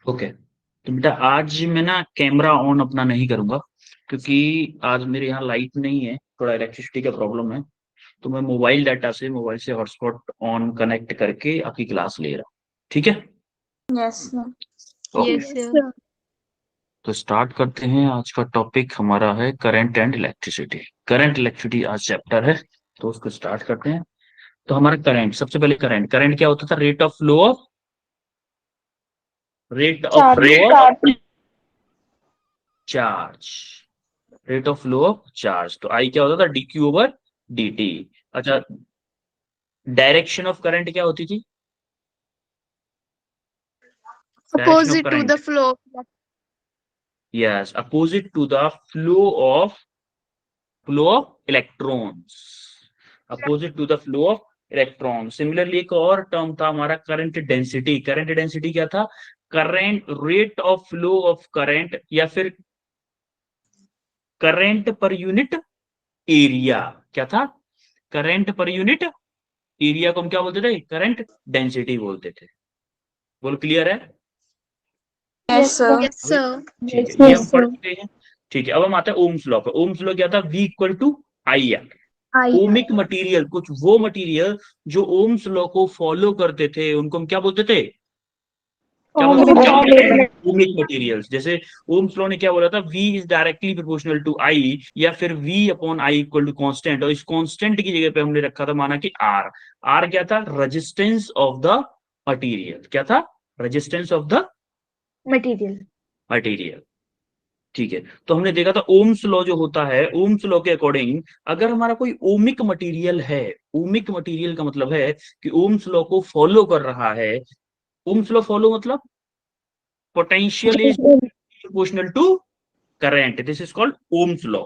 Okay. तो बेटा आज मैं ना कैमरा ऑन अपना नहीं करूंगा, क्योंकि आज मेरे यहाँ लाइट नहीं है, थोड़ा इलेक्ट्रिसिटी का प्रॉब्लम है। तो मैं मोबाइल से हॉटस्पॉट ऑन कनेक्ट करके आपकी क्लास ले रहा हूँ। ठीक है। Yes sir. Okay. Yes sir. तो स्टार्ट करते हैं। आज का टॉपिक हमारा है current and electricity. Current electricity आज चैप्टर है, तो उसको स्टार्ट करते हैं। तो हमारा करंट, सबसे पहले करंट करंट क्या होता था? Rate of flow of charge. Rate of flow of charge, तो आई क्या होता था? D Q over D T. अच्छा, डायरेक्शन ऑफ करंट क्या होती थी? Direction of opposite to the current, flow. Yes, opposite to the flow of electrons. Opposite to the flow of electron. Similarly एक और टर्म था हमारा करंट डेंसिटी। करंट डेंसिटी क्या था? Current rate of flow of current, या फिर current per unit area. क्या था? करंट पर यूनिट एरिया को हम क्या बोलते थे? करंट डेंसिटी बोलते थे। बोल, क्लियर है? Yes sir. Yes sir. ठीक है, ये हम पढ़ चुके हैं। ठीक है, अब हम आते हैं ओम्स लॉ पर। ओम्स लॉ क्या था? V equal to I R. Ohmic material, कुछ वो मटेरियल जो ओम्स लॉ को फॉलो करते थे, उनको हम क्या बोलते थे? क्या बोलते थे? Ohmic materials. जैसे ओम्स लॉ ने क्या बोला था? V is directly proportional to I, या फिर V upon I equal to constant. और इस कांस्टेंट की जगह पे हमने रखा था, माना कि R। R क्या था? Resistance of the material. क्या था? Resistance of the material. Material. ठीक है। तो हमने देखा था ओम्स लॉ जो होता है, ओम्स लॉ के अकॉर्डिंग अगर हमारा कोई ओमिक मटेरियल है, ओमिक मटेरियल का मतलब है कि ओम्स लॉ को फॉलो कर रहा है। ओम्स लॉ फॉलो मतलब potential is proportional to current, this is called Ohm's law.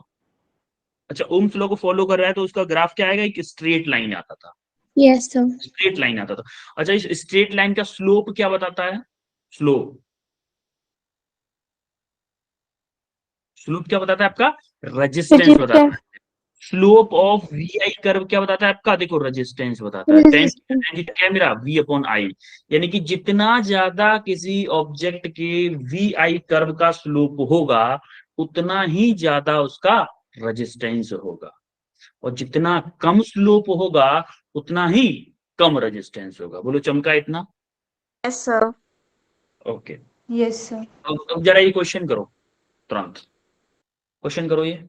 अच्छा, ओम्स लॉ को फॉलो कर रहा है तो उसका ग्राफ क्या आएगा? एक स्ट्रेट लाइन आता था। Yes sir. स्ट्रेट लाइन आता था। अच्छा, इस स्ट्रेट लाइन का स्लोप क्या बताता है? स्लोप, स्लोप क्या बताता है आपका? रेजिस्टेंस बताता है। Slope of V I curve क्या बताता है आपका? देखो, रेजिस्टेंस बताता है। टेन क्या मेरा? V अपॉन आई। यानी कि जितना ज्यादा किसी ऑब्जेक्ट के वी आई कर्व का स्लोप होगा, उतना ही ज्यादा उसका रेजिस्टेंस होगा। और जितना कम स्लोप होगा, उतना ही कम रेजिस्टेंस होगा। बोलो, चमका इतना? Yes sir. Okay. Yes sir. अब जरा ये क्वेश्चन करो, तुरंत क्वेश्चन करो ये।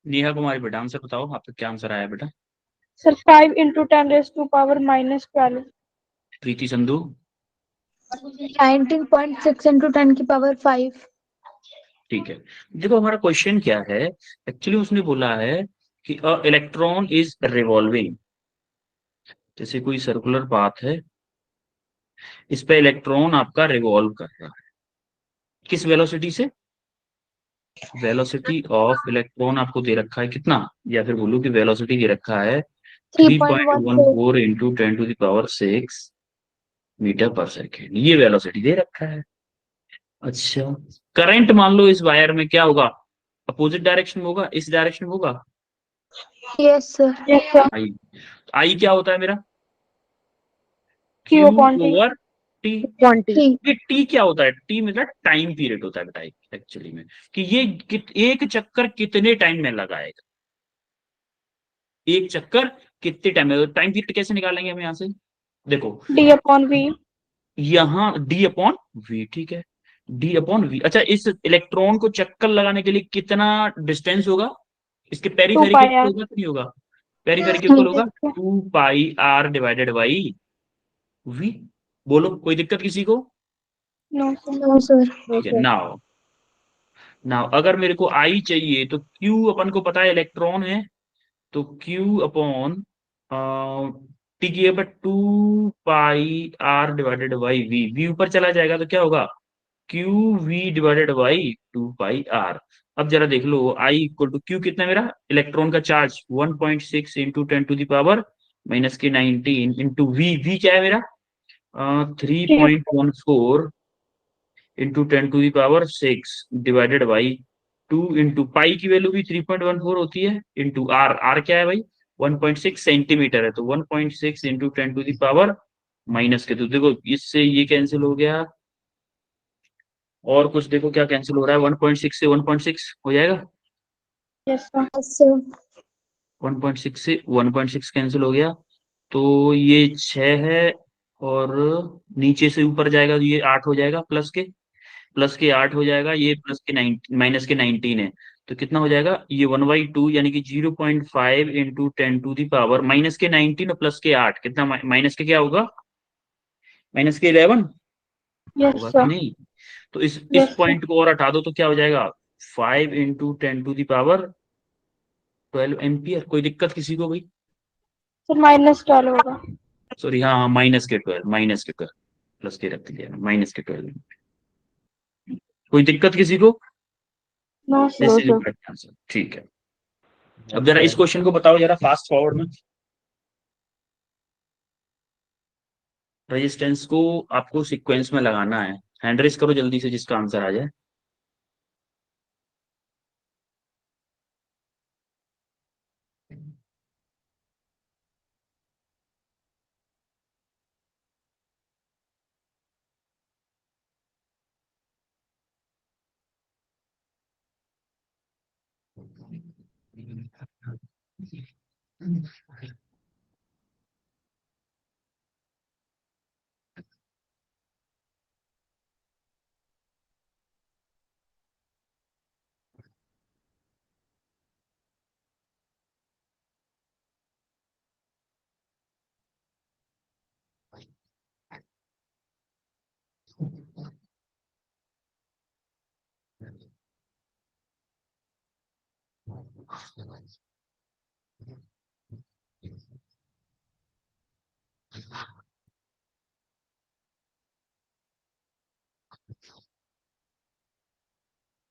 नेहा कुमारी बेटा आंसर बताओ, आपका क्या आंसर आया बेटा? Sir 5 into 10⁻⁻⁻12। प्रीति संधू? 19.6 into 10⁻⁵। ठीक है, देखो हमारा क्वेश्चन क्या है, एक्चुअली उसने बोला है कि अ इलेक्ट्रॉन इज रिवॉल्विंग, जैसे कोई सर्कुलर पाथ है, इस पे इलेक्ट्रॉन आपका रिवॉल्व कर रहा है, किस वेलोसिटी से? वेलोसिटी ऑफ इलेक्ट्रॉन आपको दे रखा है कितना, या फिर बोलूं कि वेलोसिटी दे रखा है 3.14। 3.14 इंटू 10⁶ मीटर पर सेकेंड, ये वेलोसिटी दे रखा है। अच्छा, करंट मान लो इस वायर में क्या होगा, अपोजिट डायरेक्शन में होगा, इस डायरेक्शन में होगा। Yes sir. Yes sir. I, I क्या होता है मेरा? Q Q upon T। Over T. T। ये टी क्या होता है? टी मतलब टाइम पीरियड होता है बेटा एक्चुअली में, कि ये एक चक्कर कितने टाइम में लगाएगा, एक चक्कर कितने टाइम में, टाइम पीरियड कैसे निकालेंगे हम यहाँ से? देखो D upon V। यहाँ डी अपॉन वी, ठीक है, डी अपॉन वी। अच्छा, इस इलेक्ट्रॉन को चक्कर लगाने के लिए कितना डिस्टेंस होगा, इसके 2 पेरीफेरी के pi इक्वल R। होगा कि नहीं होगा? पेरीफेरी के इक्वल होगा, Yes sir। 2 πr divided by V. बोलो, कोई दिक्कत किसी को? No sir। No sir. ठीक है, नाउ नाउ अगर मेरे को आई चाहिए तो क्यू अपन को पता है इलेक्ट्रॉन है, तो क्यू अपॉन टी की है 2 πr divided by we, we ऊपर चला जाएगा तो क्या होगा, Q we divided by 2 πr। अब जरा देख लो, आई इक्वल टू क्यू कितना है मेरा, इलेक्ट्रॉन का charge 1.6 into 10⁻⁻⁻19 into V, V क्या है मेरा 3.14 into 10⁻⁶ divided by 2 into pi की वैल्यू भी 3.14 होती है, इंटू आर, आर क्या है भाई 1.6 सेंटीमीटर है, तो 1.6 into 10 to the power minus के, तो देखो इससे ये कैंसिल हो गया, और कुछ देखो क्या कैंसिल हो रहा है, 1.6 से 1.6 हो जाएगा, Yes sir। Yes sir. 1.6 से 1.6 कैंसिल हो गया, तो ये 6 है, और नीचे से ऊपर जाएगा तो ये 8 हो जाएगा, प्लस के 8 हो जाएगा, ये प्लस के 9 माइनस के 19 है, तो कितना हो जाएगा ये 1/2 यानी कि 0.5 इंटू 10⁻⁻, माइनस के 19 और प्लस के 8 कितना, माइनस के क्या होगा, माइनस के 11 Yes होगा कि sir। नहीं? तो इस Yes sir। पॉइंट को और हटा दो तो क्या हो जाएगा 5 इंटू 10⁻12 एम्पियर। कोई दिक्कत किसी को भाई? सर -12 होगा। सॉरी, हाँ हाँ, माइनस के 12, माइनस के 12, प्लस के रख दिया, माइनस के 12। कोई दिक्कत किसी को? No this sir। Is correct answer, ठीक है। अब जरा इस क्वेश्चन को बताओ जरा फास्ट फॉरवर्ड में, रेजिस्टेंस को आपको सीक्वेंस में लगाना है, हैंड रेस करो जल्दी से जिसका आंसर आ जाए।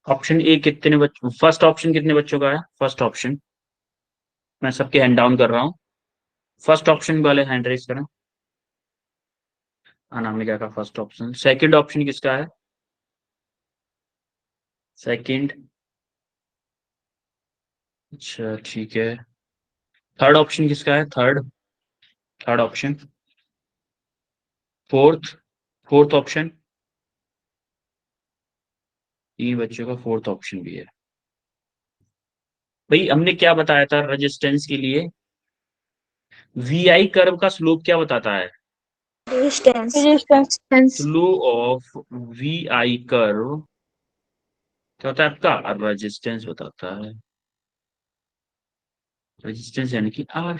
ऑप्शन ए कितने बच्चों, फर्स्ट ऑप्शन कितने बच्चों का है? फर्स्ट ऑप्शन मैं सबके हैंड डाउन कर रहा हूँ, फर्स्ट ऑप्शन वाले हैंड रेस करें। अनामिका का फर्स्ट ऑप्शन। सेकंड ऑप्शन किसका है? सेकंड, अच्छा ठीक है। थर्ड ऑप्शन किसका है? Third, third option. Fourth, fourth option, तीन बच्चों का फोर्थ ऑप्शन भी है। भाई हमने क्या बताया था रेजिस्टेंस के लिए, वी आई कर्व का स्लोप क्या बताता है? Distance. Resistance। Slope of V I curve क्या होता है आपका? रेजिस्टेंस बताता है। रेजिस्टेंस यानी कि आर।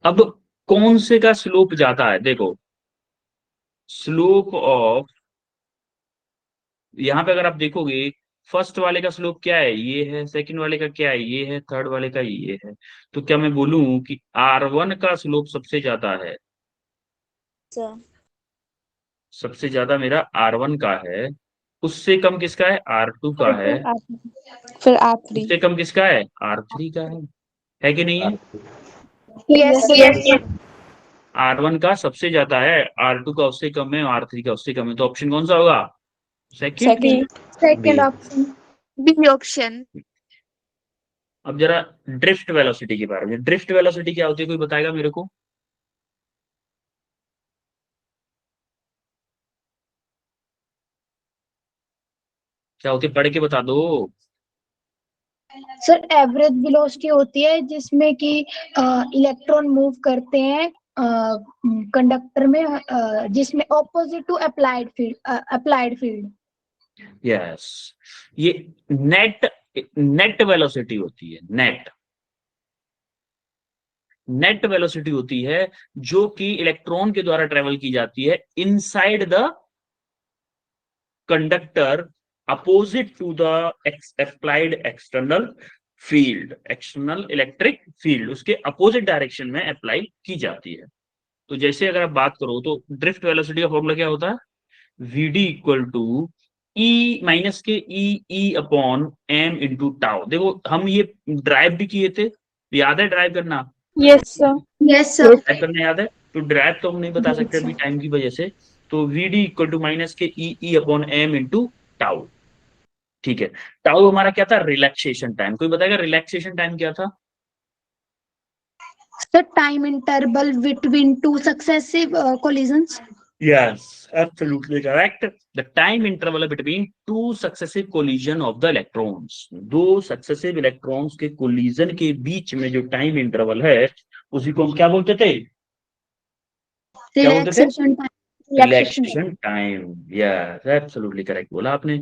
अब कौन से का स्लोप ज्यादा है, देखो स्लोप ऑफ, यहाँ पे अगर आप देखोगे फर्स्ट वाले का स्लोप क्या है, ये है, सेकंड वाले का क्या है, ये है, थर्ड वाले का ये है। तो क्या मैं बोलूं कि R1 का स्लोप सबसे ज्यादा है? सर। सबसे ज्यादा मेरा R1 का है। उससे कम किसका है? R2 का है। फिर R3। उससे कम किसका है? R3 का है कि नहीं है? Yes, sir. Yes. R1 का सबसे ज्यादा है, R2 का उससे कम है, R3 का उससे कम है। तो ऑप्शन कौन सा होगा? Second. B. Second option. B option. अब जरा ड्रिफ्ट वेलोसिटी के बारे में, ड्रिफ्ट वेलोसिटी क्या होती है, कोई बताएगा मेरे को? क्या होती है, पढ़ के बता दो। सर एवरेज वेलोसिटी होती है जिसमें कि इलेक्ट्रॉन मूव करते हैं कंडक्टर में, जिसमें opposite to applied field. Yes, ये नेट नेट वेलोसिटी होती है। नेट वेलोसिटी होती है जो कि इलेक्ट्रॉन के द्वारा ट्रेवल की जाती है inside the conductor opposite to the applied external field, external electric field, उसके अपोजिट डायरेक्शन में अप्लाई की जाती है। तो जैसे अगर आप बात करो तो ड्रिफ्ट वेलोसिटी का फॉर्मूला क्या होता है? Vd equal to E minus के E upon M into tau. देखो हम ये ड्राइव भी किए थे, याद है ड्राइव करना? Yes, sir. Yes sir. Drive करना याद है? तो ड्राइव तो हम नहीं बता सकते अभी टाइम की वजह से। तो Vd इक्वल टू माइनस के E upon M into tau. ठीक है, टाउ हमारा क्या था? Relaxation time. कोई बताएगा रिलैक्सेशन टाइम क्या था? Sir time interval between two successive collisions. Yes, absolutely correct. The time interval between two successive collision of the electrons. दो successive electrons के collision के बीच में जो time interval है, उसी को हम क्या बोलते थे? क्या बोलते थे? Relaxation time. Relaxation time. Yes, absolutely correct बोला आपने।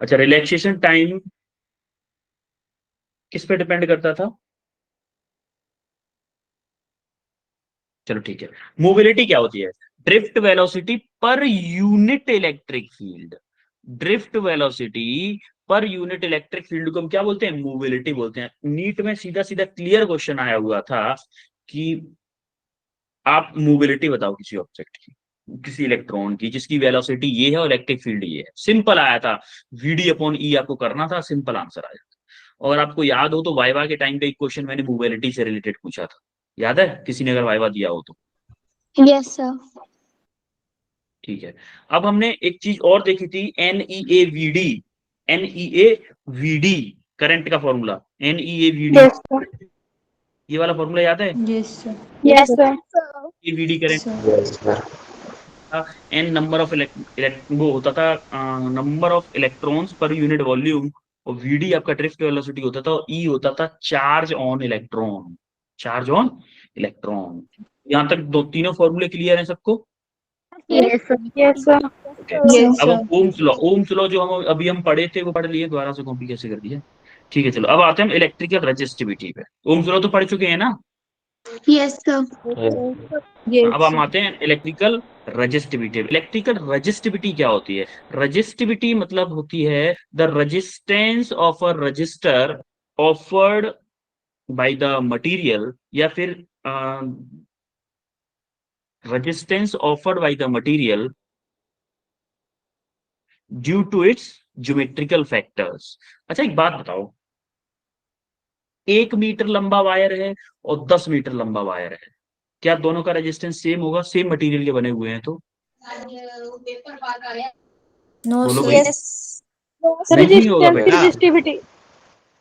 अच्छा, रिलैक्सेशन टाइम किस पे डिपेंड करता था? चलो ठीक है, मोबिलिटी क्या होती है? Drift velocity per unit electric field. Drift velocity per unit electric field को हम क्या बोलते हैं? मोबिलिटी बोलते हैं। नीट में सीधा सीधा क्लियर क्वेश्चन आया हुआ था कि आप मोबिलिटी बताओ किसी ऑब्जेक्ट की, किसी इलेक्ट्रॉन की जिसकी वेलोसिटी ये है और इलेक्ट्रिक फील्ड ये है। सिंपल आया था, Vd अपॉन ई आपको करना था, सिंपल आंसर आया था। और आपको याद हो तो वाइवा के टाइम पे एक क्वेश्चन मैंने मोबिलिटी से रिलेटेड पूछा था, याद है किसी ने अगर वाइवा दिया हो तो? Yes sir. ठीक है, अब हमने एक चीज और देखी थी, NeaVd। NeaVd करंट का फॉर्मूला, NeaVd, Yes, sir. ये वाला फॉर्मूला याद है? Yes sir. Yes, sir. VD current N number of वो होता था, number of electrons per unit volume, और Vd आपका ड्रिफ्ट वेलोसिटी होता था, और E होता था charge on electron. Charge on electron. यहाँ तक दो तीनों फॉर्मूले क्लियर हैं सबको? Yes sir. Yes, sir. Okay. Yes, अब sir. हम ओम्स लॉ जो हम अभी हम पढ़े थे वो पढ़ लिए, दोबारा से कॉपी कैसे कर दिया। ठीक है, चलो अब आते हैं हम इलेक्ट्रिकल रजिस्टिविटी पे। ओम्स लॉ तो पढ़ चुके हैं ना? Yes sir. अब हम आते हैं इलेक्ट्रिकल रजिस्टिविटी। इलेक्ट्रिकल रजिस्टिविटी क्या होती है? रजिस्टिविटी मतलब होती है the resistance of a resistor offered by the material, या फिर resistance offered by the material due to its geometrical factors. अच्छा एक बात बताओ, 1 मीटर लंबा वायर है और 10 मीटर लंबा वायर है, क्या दोनों का रेजिस्टेंस सेम होगा? सेम मटेरियल के बने हुए हैं तो? नो बोलो सर। भाई। यस। नहीं होगा बेटा, Resistivity.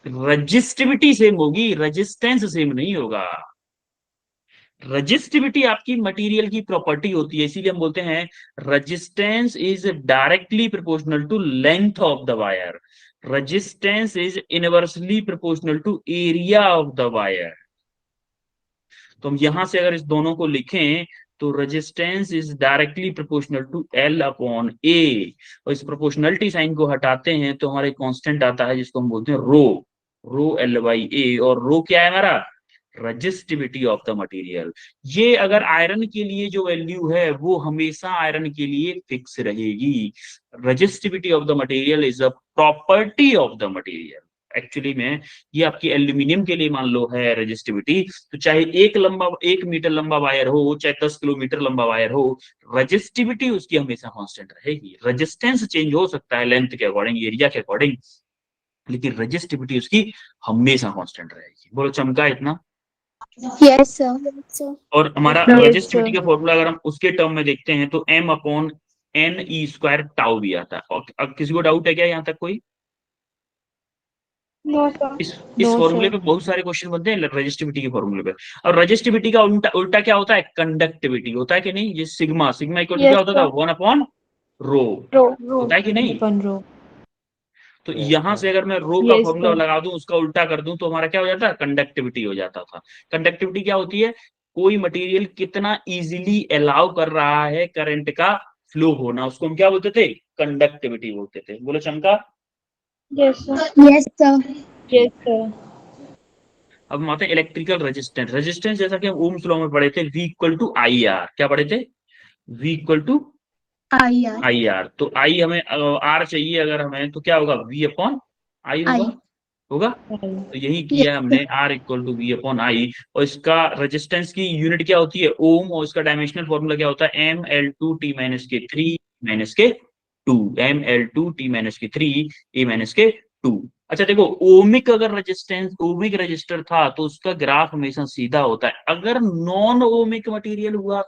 रजिस्टिविटी सेम होगी, रेजिस्टेंस सेम नहीं होगा। रजिस्टिविटी आपकी मटेरियल की प्रॉपर्टी होती है, इसीलिए हम बोलते हैं resistance is directly proportional to length of the wire, resistance is inversely proportional to area of the wire. तो हम यहां से अगर इस दोनों को लिखें तो resistance is directly proportional to L upon A, और इस प्रोपोर्शनलिटी साइन को हटाते हैं तो हमारे कांस्टेंट आता है जिसको हम बोलते हैं रो। रो L/A, और रो क्या है हमारा, रजिस्टिविटी ऑफ द मटेरियल। ये अगर आयरन के लिए जो वैल्यू है वो हमेशा आयरन के लिए फिक्स रहेगी। Resistivity of the material is a property of the material. Actually में ये आपकी एल्यूमिनियम के लिए मान लो है रजिस्टिविटी, तो चाहे 1 मीटर लंबा वायर हो, चाहे 10 किलोमीटर लंबा वायर हो, रजिस्टिविटी उसकी हमेशा कांस्टेंट रहेगी। रजिस्टेंस चेंज हो सकता है लेंथ के अकॉर्डिंग, एरिया के अकॉर्डिंग, लेकिन रजिस्टिविटी उसकी हमेशा कांस्टेंट रहेगी। बोलो चमका इतना। Yes, sir. और हमारा Yes, रजिस्टिविटी sir. का फॉर्मूला अगर हम उसके टर्म में देखते हैं तो M/N/E² टाउ भी आता है। और अब किसी को डाउट है क्या यहाँ तक कोई? No, sir. इस फॉर्मूले पे बहुत सारे क्वेश्चन बनते हैं रजिस्टिविटी के फॉर्मूले पे। और रजिस्टिविटी का उल्टा उल्टा क्या होता है, कंडक्टिविटी होता है कि नहीं? ये सिग्मा सिग्मा इक्वल टू क्या Yes, होता था, sir. 1/रो Row. होता है कि नहीं? अपन रो। तो यहां से अगर मैं रो का Yes, फॉर्मूला sir. लगा दूं, उसका उल्टा कर दूं, तो हमारा क्या हो जाता है, कंडक्टिविटी हो जाता था। कंडक्टिविटी क्या होती है, कोई मटेरियल कितना इजीली अलाउ कर रहा है करंट का फ्लो होना, उसको हम क्या बोलते थे, कंडक्टिविटी बोलते थे। बोलो चमका। Yes, sir. Yes, sir. Yes, sir. अब हम आते हैं इलेक्ट्रिकल रेजिस्टेंस। रेजिस्टेंस जैसा कि हम ओम्स लॉ में पढ़े थे, V equal to I R. क्या पढ़े थे? V equal to IR. I R. तो आई हमें आर चाहिए अगर हमें, तो क्या होगा, V/I I. होगा। होगा। तो यही Yes, किया हमने, R इक्वल टू V/I। और इसका रेजिस्टेंस की यूनिट क्या होती है, ओम, और इसका डायमेंशनल फॉर्मूला क्या होता है, ML2T-3 -K2, ML2T-3 A-K2। अच्छा देखो, ओमिक अगर रेजिस्टेंस, ओमिक रजिस्टर था तो उसका ग्राफ हमेशा सीधा होता है। अगर नॉन ओमिक मटेरियल हुआ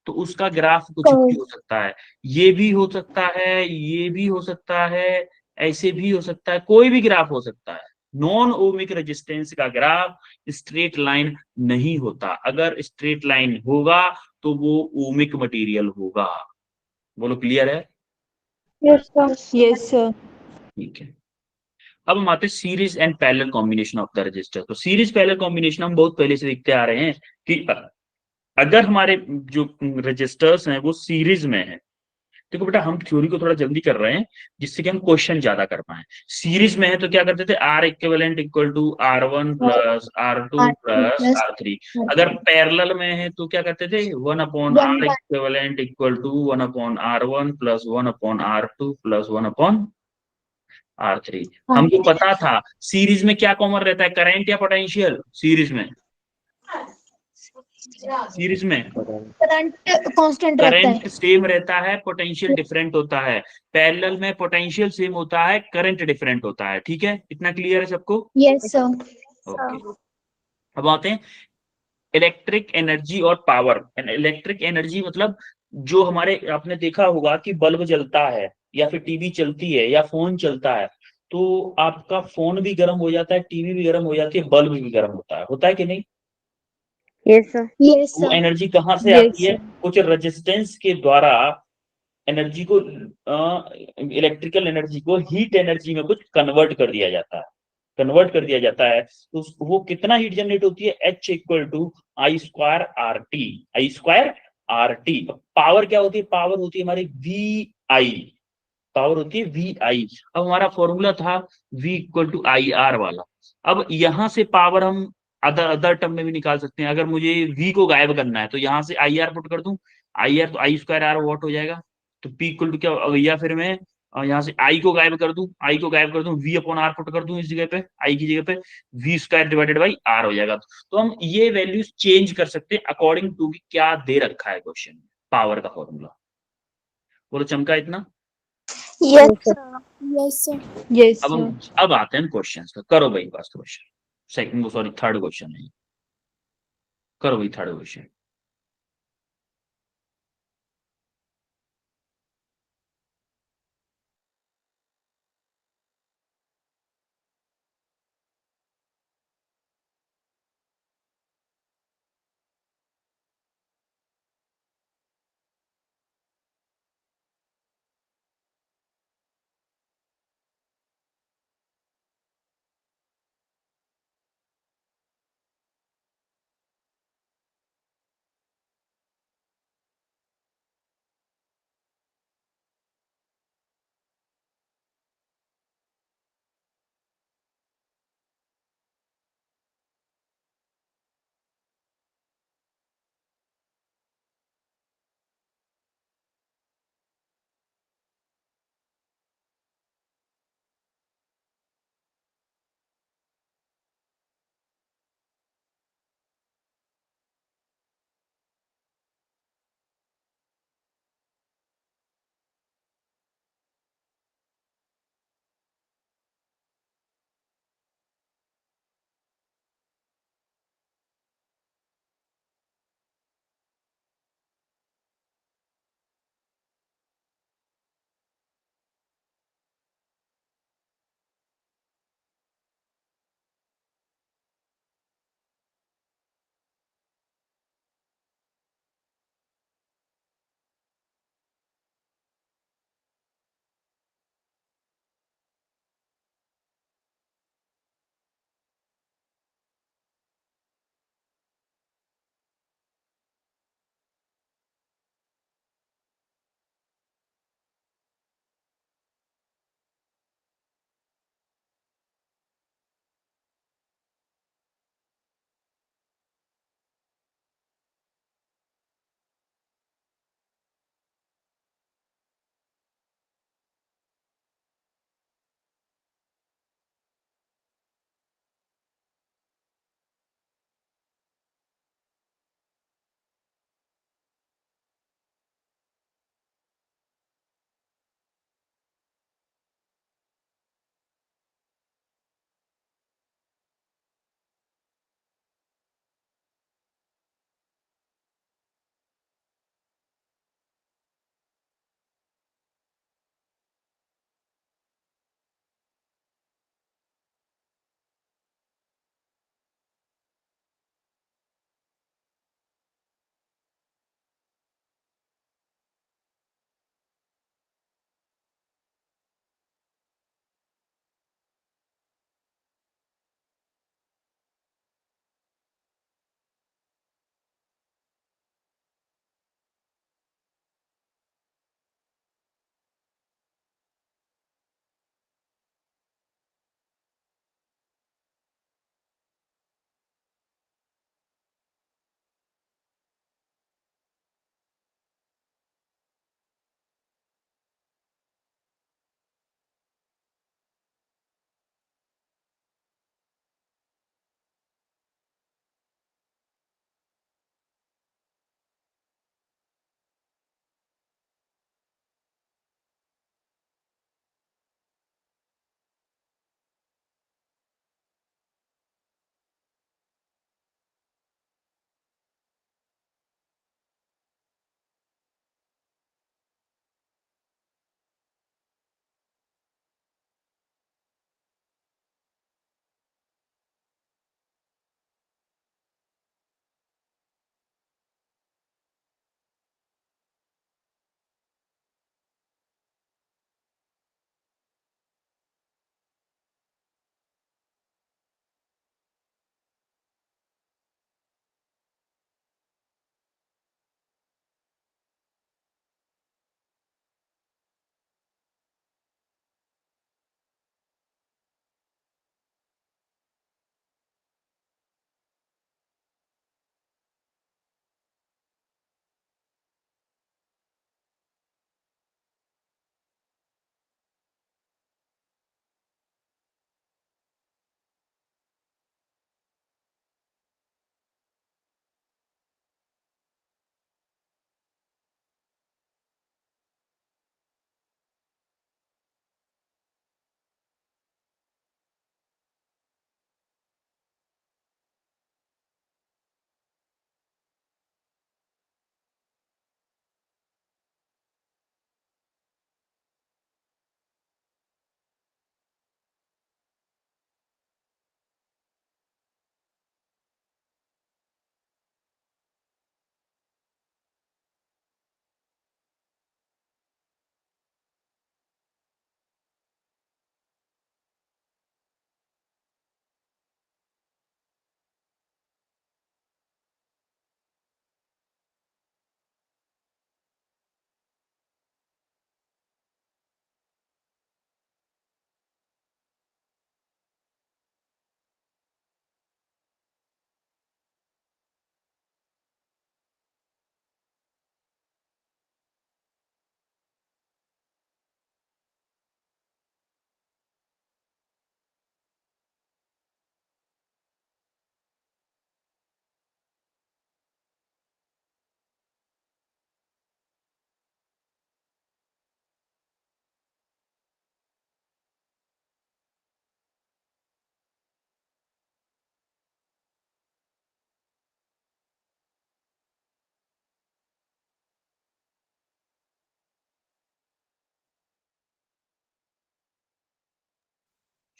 तो उसका ग्राफ कुछ भी हो सकता है। ये भी हो सकता है, ये भी हो सकता है, ऐसे भी हो सकता है, कोई भी ग्राफ हो सकता है। नॉन ओमिक रेजिस्टेंस का ग्राफ स्ट्रेट लाइन नहीं होता। अगर स्ट्रेट लाइन होगा तो वो ओमिक मटेरियल होगा। बोलो क्लियर है? Yes, sir. Yes, sir. ठीक है। अब हम आते हैं series and parallel combination of the register. तो सीरीज पैरेलल कॉम्बिनेशन हम बहुत पहले से देखते आ रहे हैं कि अगर हमारे जो रजिस्टर्स हैं वो सीरीज में है। देखो बेटा, हम थ्योरी को थोड़ा जल्दी कर रहे हैं जिससे कि हम क्वेश्चन ज्यादा कर पाए। सीरीज में है तो क्या करते थे, R equivalent equal to R1 plus R2 R2 plus plus R3। अगर पैरेलल में है तो क्या करते थे, 1/R one. Equivalent equal to 1/R1 plus 1/R2 plus 1/R3। हमको पता था सीरीज में क्या कॉमन रहता है, करंट या पोटेंशियल? सीरीज में, सीरीज में करंट कांस्टेंट रहता है। करंट सेम रहता है, पोटेंशियल डिफरेंट होता है। पैरेलल में पोटेंशियल सेम होता है, करंट डिफरेंट होता है। ठीक है, इतना क्लियर है सबको? Yes sir. ओके। अब आते हैं इलेक्ट्रिक एनर्जी और पावर। इलेक्ट्रिक एनर्जी मतलब जो हमारे, आपने देखा होगा कि बल्ब जलता है या फिर टीवी चलती है या फोन चलता है, तो आपका फोन भी गर्म हो जाता है, टीवी भी गर्म हो जाती है, बल्ब भी गर्म होता है कि नहीं? Yes, sir. यस वो सर। एनर्जी कहाँ से Yes, आती है, sir. कुछ रेजिस्टेंस के द्वारा एनर्जी को, इलेक्ट्रिकल एनर्जी को हीट एनर्जी में कुछ कन्वर्ट कर दिया जाता है। कन्वर्ट कर दिया जाता है तो वो कितना हीट जनरेट होती है, H equal to I²RT। I²RT। Power क्या होती है, पावर होती है हमारी VI। पावर होती है VI। अब हमारा फॉर्मूला था V इक्वल टू IR वाला। अब यहां से पावर हम अदर अदर टर्म में भी निकाल सकते हैं। अगर मुझे V को गायब करना है तो यहाँ से IR पुट कर दूं, IR तो I²R वॉट हो जाएगा। तो P इक्वल टू क्या, या फिर मैं यहाँ से I को गायब कर दूं, V/R पुट कर दूं इस जगह पे, I की जगह पे V² डिवाइडेड बाई R हो जाएगा। तो हम ये वैल्यूज चेंज कर सकते हैं अकॉर्डिंग टू क्या दे रखा है क्वेश्चन में, पावर का फॉर्मूला। बोलो चमका इतना। Yes, sir. Yes, sir. Yes, अब sir. हम अब आते हैं क्वेश्चन पे। करो भाई first question, second, sorry third question है। करो भाई थर्ड क्वेश्चन।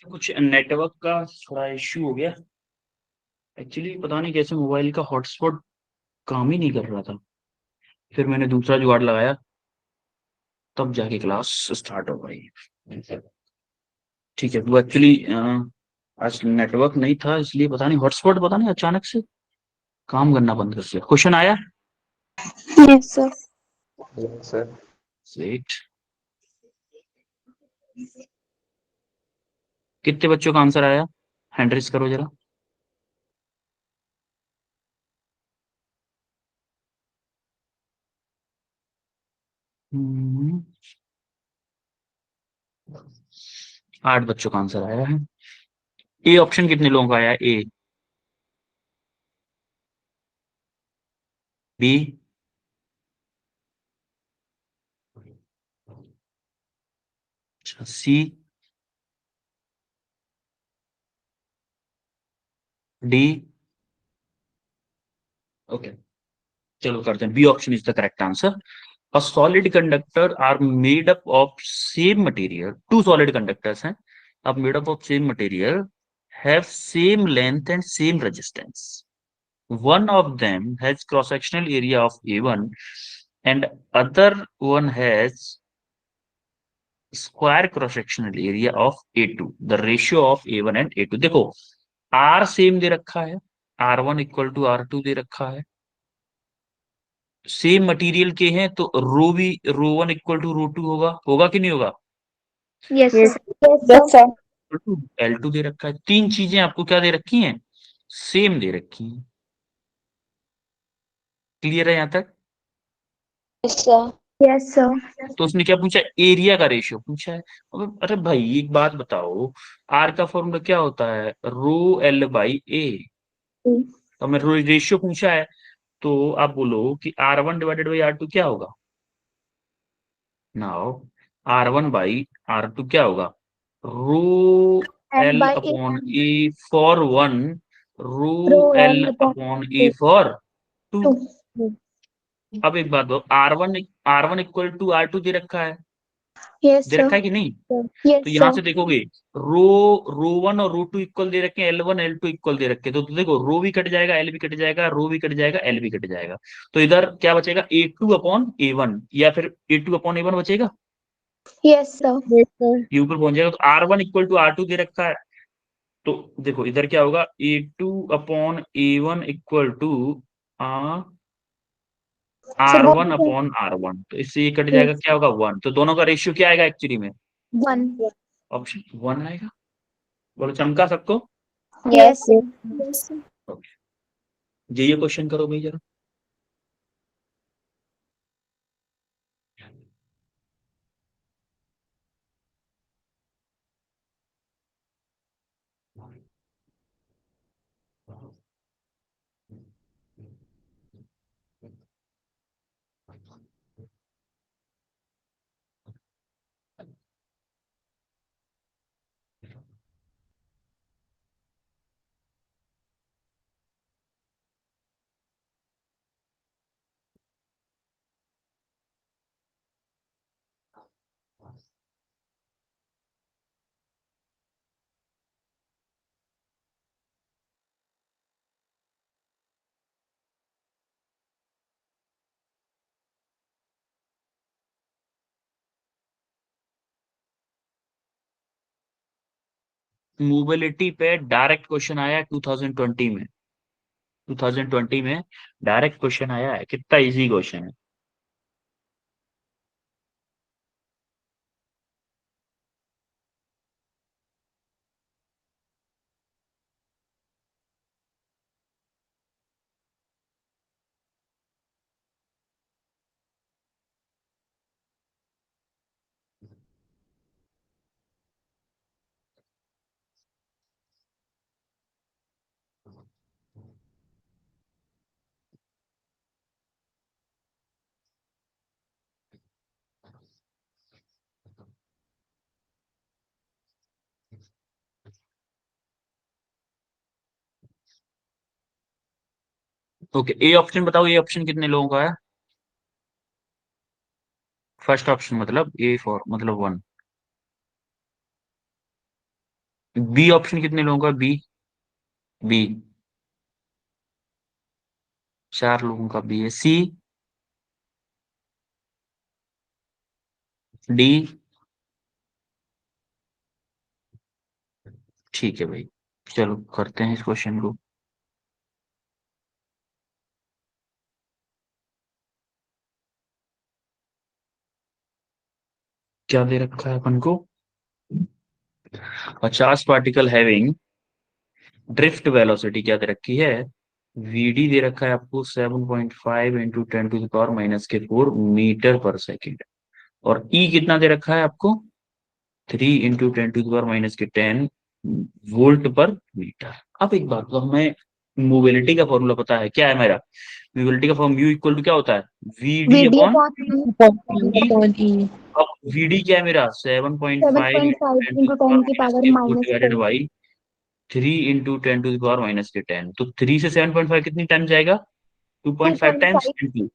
कुछ नेटवर्क का थोड़ा इश्यू हो गया एक्चुअली, पता नहीं कैसे मोबाइल का हॉटस्पॉट काम ही नहीं कर रहा था, फिर मैंने दूसरा जुगाड़ लगाया, तब जाके क्लास स्टार्ट हो गई। ठीक है, वो एक्चुअली आज नेटवर्क नहीं था, इसलिए पता नहीं हॉटस्पॉट पता नहीं अचानक से काम करना बंद कर दिया। क्वेश्चन आया? Yes, sir. Yes, sir. Wait, कितने बच्चों का आंसर आया? हैंड रेज करो जरा। हम्म, 8 बच्चों का आंसर आया है। ए ऑप्शन कितने लोगों का आया? A, B, C, D. Okay, चलो करते हैं। B option is the correct answer. A solid conductor are made up of same material. Two solid conductors हैं, are made up of same material, have same length and same resistance. One of them has cross-sectional area of A1 and other one has square cross-sectional area of A2. The ratio of A1 and A2. देखो R same दे रखा है, R1 equal to R2 दे रखा है, same material के हैं तो रो भी रो 1 equal to रो 2 होगा, होगा कि नहीं होगा? Yes, Yes, sir. yes, sir. L2 दे रखा है, तीन चीजें आपको क्या दे रखी हैं? सेम दे रखी हैं। क्लियर है यहां तक? Yes, sir. Yes, sir. तो उसने क्या पूछा? एरिया का रेशियो पूछा है। अरे भाई एक बात बताओ, आर का फॉर्मूला क्या होता है? रो एल बाई ए। तो हमें रेशियो पूछा है, तो आप बोलो कि R1 डिवाइडेड बाई R2 क्या होगा? नाउ R1 बाई R2 क्या होगा? Rho L L by A upon A for 1, rho rho L L upon upon A for 2। 2. अब एक बात दो, R1 इक्वल टू R2 दे रखा है, Yes, दे sir. रखा है कि नहीं? Yes, तो यहां sir. से देखोगे रो रो 1 और रो 2 इक्वल दे रखे हैं, L1 L2 इक्वल दे रखे हैं, तो देखो रो भी कट जाएगा, एल भी कट जाएगा, रो भी कट जाएगा, एल भी कट जाएगा, तो इधर क्या बचेगा? A2 अपॉन A1 या फिर A2 अपॉन A1 बचेगा, Yes, sir. Yes, sir. ये ऊपर पहुंच जाएगा। तो R1 इक्वल टू R2 दे रखा है, तो देखो इधर क्या होगा? A2 upon A1 equal to Sir, R1 upon R1, तो इससे ये कट जाएगा, क्या होगा? 1। तो दोनों का रेशियो क्या आएगा एक्चुअली में? 1. ऑप्शन 1 आएगा। बोलो चमका सबको? Yes, sir. Yes, sir. ये क्वेश्चन करो भाई जरा। मोबिलिटी पे डायरेक्ट क्वेश्चन आया है 2020 में, 2020 में डायरेक्ट क्वेश्चन आया है, कितना इजी क्वेश्चन है। ओके, ए ऑप्शन बताओ, ए ऑप्शन कितने लोगों का है? फर्स्ट ऑप्शन मतलब ए फॉर मतलब 1। बी ऑप्शन कितने लोगों का? बी बी 4 लोगों का बी है। C D. ठीक है भाई, चलो करते हैं इस क्वेश्चन को। क्या दे रखा है अपन को? 50 पार्टिकल हैविंग ड्रिफ्ट वेलोसिटी क्या दे रखी है? वीडी दे रखा है आपको 7.5 इंटू 10⁻⁻⁴ मीटर पर सेकेंड। और ई कितना दे रखा है आपको? 3 इंटू 10⁻⁻10 वोल्ट पर मीटर। अब एक बात, तो हमें मोबिलिटी का फॉर्मूला पता है, क्या है मेरा? मोबिलिटी का फॉर्म यू इक्वल टू क्या होता है? वीडी VD अपॉन upon ई। E. अब वीडी क्या है मेरा? 7.5 7.5 इंटू into 10 की power ten divided -4। By 3 into 10⁻⁻10। तो 3 से 7.5 कितनी टाइम जाएगा? 2.5 टाइम्स 2.5 इंटू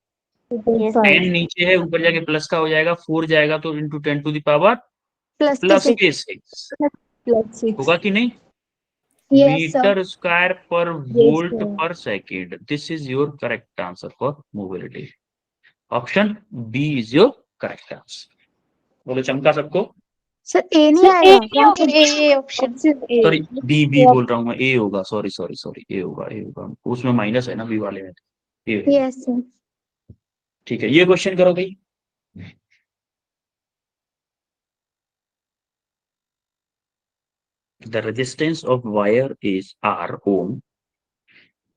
Yes. 10 नीचे है, ऊपर जाके प्लस का हो जाएगा, 4 जाएगा तो इंटू 10⁻⁻+ +6। के 6 Plus 6. होगा कि नहीं? Yes, sir. Metre square per Yes, volt sir. Per second. This is your correct answer for mobility. Option B is your correct answer. बोलो चमका सबको। सर ए नहीं Sir, A आएगा नहीं होगा, A option. Option A. Sorry, B B Yeah. बोल रहा हूँ मैं, ए होगा। सॉरी सॉरी सॉरी, ए होगा, ए होगा। उसमें माइनस है ना बी वाले में, ए होगा। Yes sir. ठीक है, ये क्वेश्चन करो भाई। The resistance of wire is R ohm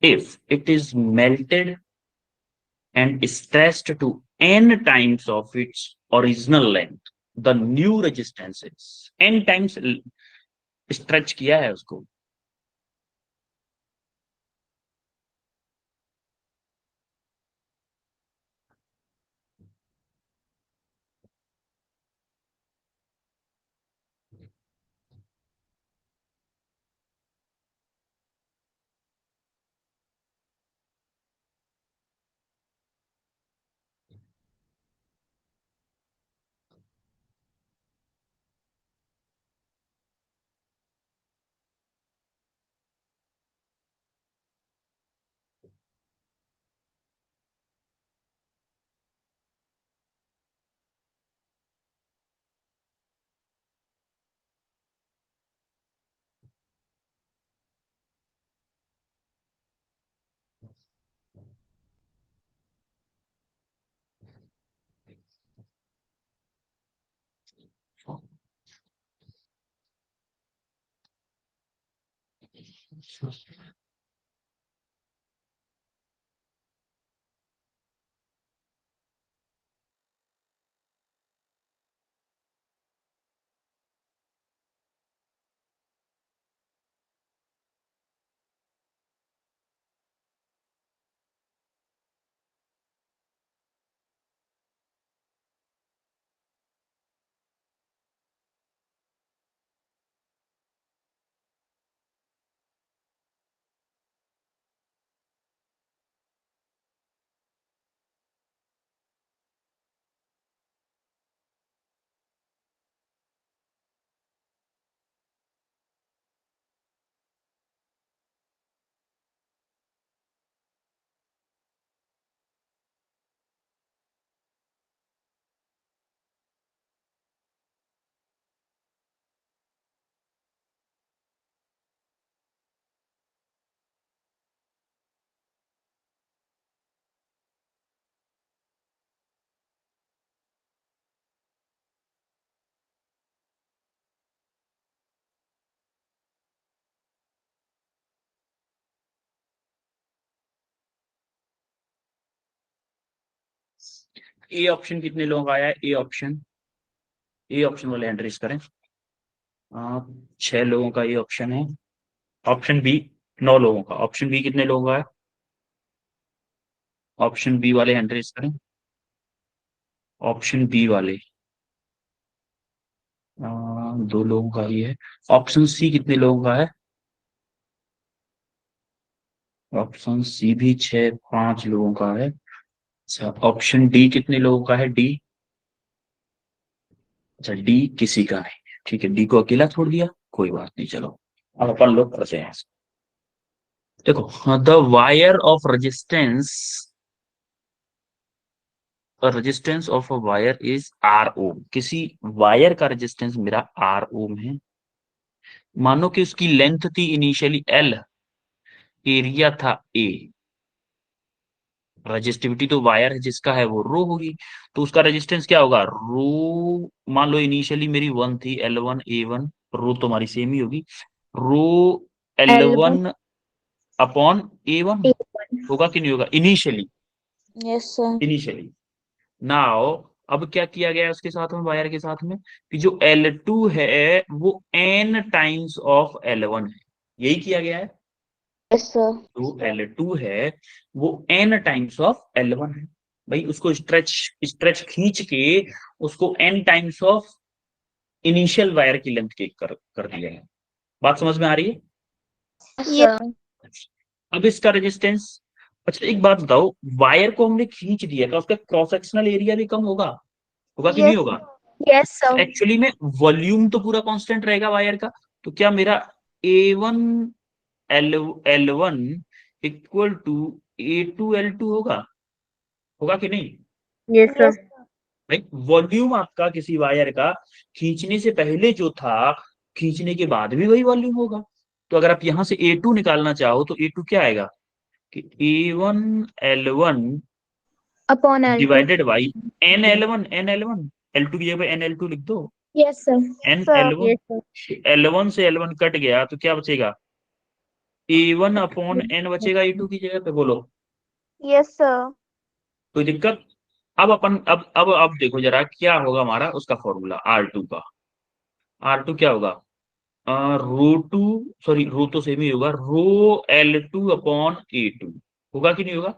if it is melted and stretched to n times of its original length. The new resistance is n times stretch किया है उसको। ए ऑप्शन कितने लोगों का आया है? ए ऑप्शन, ए ऑप्शन वाले hand raise करें। 6 लोगों का ये ऑप्शन है। ऑप्शन बी 9 लोगों का। ऑप्शन बी कितने लोगों का है? ऑप्शन बी वाले हैंड रेज करें। ऑप्शन बी वाले 2 लोगों का ही है। ऑप्शन सी कितने लोगों का है? ऑप्शन सी भी 5 लोगों का है। अच्छा, ऑप्शन डी कितने लोगों का है? डी, अच्छा डी किसी का नहीं है। ठीक है, डी को अकेला छोड़ दिया, कोई बात नहीं, चलो अब अपन लोग करते हैं। देखो, the wire of resistance, resistance of a wire is R ohm. किसी वायर का रेजिस्टेंस मेरा आर ओम है। मानो कि उसकी लेंथ थी इनिशियली एल, एरिया था ए, रजिस्टिविटी तो वायर है जिसका है वो रो होगी, तो उसका रेजिस्टेंस क्या होगा, रो। मान लो इनिशियली मेरी 1 थी, L1 A1, रो तो हमारी सेम ही होगी, रो L1 L1 upon A1 A1. होगा कि नहीं होगा initially. Yes, sir. Initially now अब क्या किया गया है उसके साथ में, वायर के साथ में, कि जो L2 है वो n टाइम्स ऑफ L1 है, यही किया गया है। Yes, sir. जो L2 है वो n टाइम्स ऑफ L1 है। भाई उसको स्ट्रेच स्ट्रेच खींच के उसको n times of initial wire की लेंथ के कर दिया है। बात समझ में आ रही है? Yes. अब इसका रेजिस्टेंस, अच्छा एक बात बताओ, वायर को हमने खींच दिया था, उसका क्रॉस सेक्शनल एरिया भी कम होगा, होगा कि नहीं Yes. होगा? Yes, sir. एक्चुअली में वॉल्यूम तो पूरा कांस्टेंट रहेगा वायर का, तो क्या मेरा A1 L1 equal to A2 L2 होगा, होगा कि नहीं? Yes, sir. भाई वॉल्यूम आपका किसी वायर का खींचने से पहले जो था, खींचने के बाद भी वही वॉल्यूम होगा। तो अगर आप यहां से A2 निकालना चाहो तो A2 क्या आएगा कि A1 L1 Upon L2. Divided by N L1 L2 की जगह पे NL2 लिख दो। Yes, sir. N Sir. L1, Yes, sir. L1 से L1 कट गया तो क्या बचेगा, A1 अपॉन N बचेगा A2 की जगह पे, बोलो Yes, sir. कोई दिक्कत? अब अपन अब देखो जरा क्या होगा हमारा उसका फॉर्मूला R2 का। R2 क्या होगा, रो टू, सॉरी रो तो सेम ही होगा, रो L2 अपॉन A2, होगा कि नहीं होगा?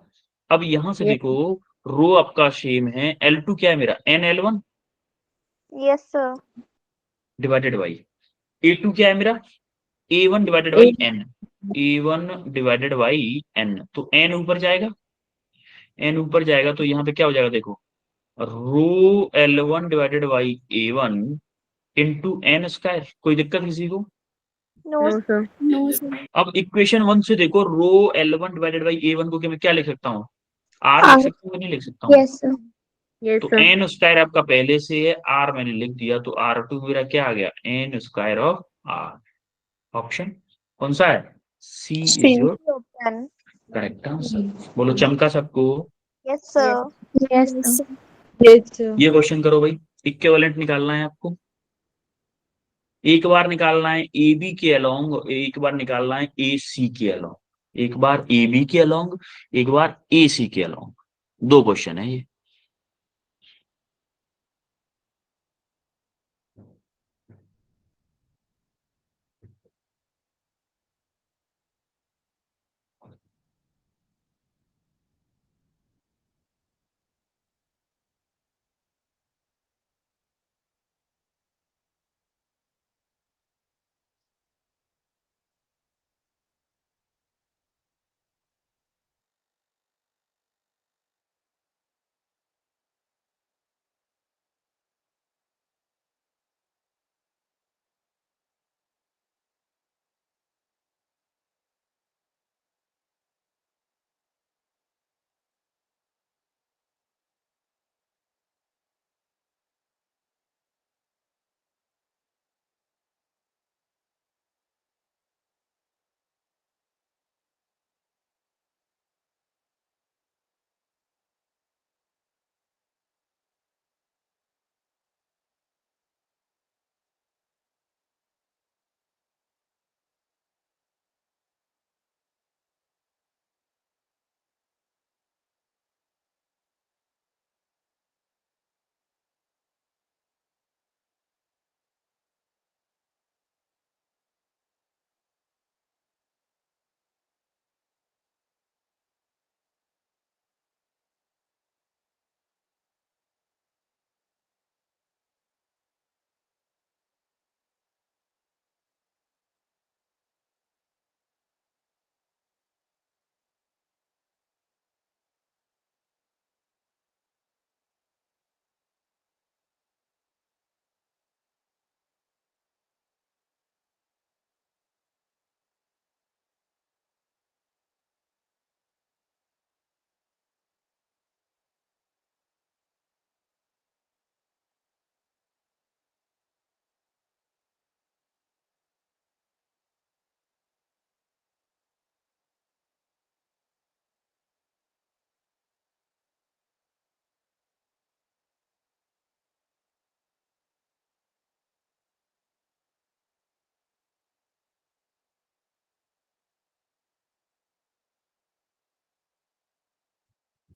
अब यहां से Yes. देखो, रो आपका सेम है, L2 क्या है मेरा NL1 Yes, sir. Divided by A2 क्या है मेरा A1 divided by Eight. N, A1 divided by N, तो N ऊपर जाएगा, N ऊपर जाएगा तो यहाँ पे क्या हो जाएगा देखो, रो L1 divided by A1 into N square. कोई दिक्कत किसी को? No, No, sir. no, sir. अब इक्वेशन 1 से देखो, रो L1 डिवाइडेड बाई A1 को क्या मैं क्या लिख सकता हूँ, R लिख R. सकता हूँ, नहीं लिख सकता हूँ? Yes, sir. Yes, तो sir. N स्क्वायर आपका पहले से है, R मैंने लिख दिया, तो R2 मेरा क्या आ गया, N square of R। Option कौन सा है, C C. Is your Open. Correct answer. बोलो चमका सबको? Yes, sir. Yes, sir. Yes, sir. ये क्वेश्चन करो भाई, इक्विवेलेंट निकालना है आपको। एक बार निकालना है ए बी के अलोंग, एक बार निकालना है ए सी के अलोंग, एक बार ए बी के अलोंग, एक बार ए सी के अलोंग, दो क्वेश्चन है ये।